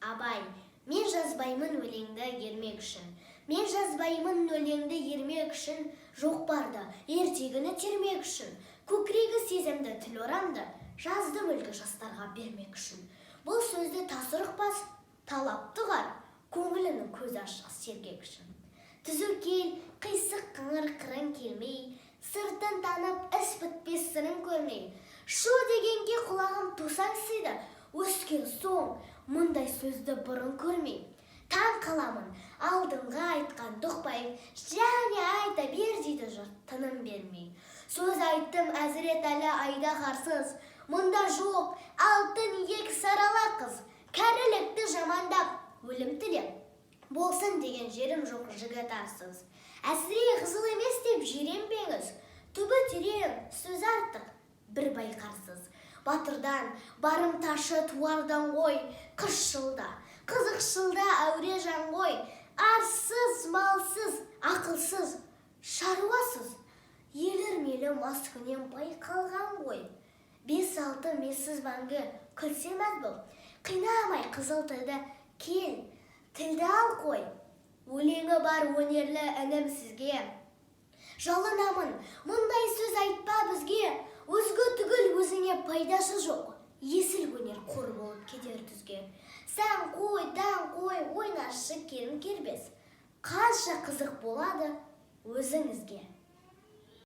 Абай, мен жазбаймын өлеңді ермек үшін. Мен жазбаймын өлеңді ермек үшін, жоқ барды ертегіні термек үшін. Көкірегі сезімді тіл орамды, жаздым үлгі жастарға бермек үшін. Бұл сөзді тасырықпас, талапты ғар, көңілінің көз ашық сергек үшін. Түзукел, қисық қыңыр қырын келмей, сыртын танып іс бітпес сырын көрмей. Шу дегенге құлағым тосаң сыйды, өскен соң мұндай сөзді бұрын көрмей. Таң қаламын, алдыңға айтқан дұқпай, және айта бер дейді жұрт тыным бермей. Сөз айттым әзірет әлі айда қарсыз, мұнда жоқ алтын ек сарала қыз. Кәрілікті жамандап, өлім тілеп, болсын деген жерім жоқ жігіт арсыз. Әсіре қызыл емес деп жиренбеңіз, түбі терең, сөз артық, бір байқарсыз. Батырдан барымташы туардан ғой, қыз жылда, қызық жылда әуре жан ғой. Арсыз, малсыз, ақылсыз, шаруасыз, елірмелі маскүнем байқалған ғой. 5-6 месіз мәңгі күлсем әзбіл, қинамай қызыл тілді кел, тілді ал қой. Өлеңі бар өнерлі інім сізге. Жалынамын, мұндай сөз айтпа бізге, өзгі түгіл өзіңе пайдасы жоқ. Есіл өнер қор болып кетер түзге. Сән қой, дан қой, ойнашы керім кербес. Қанша қызық болады өзіңізге.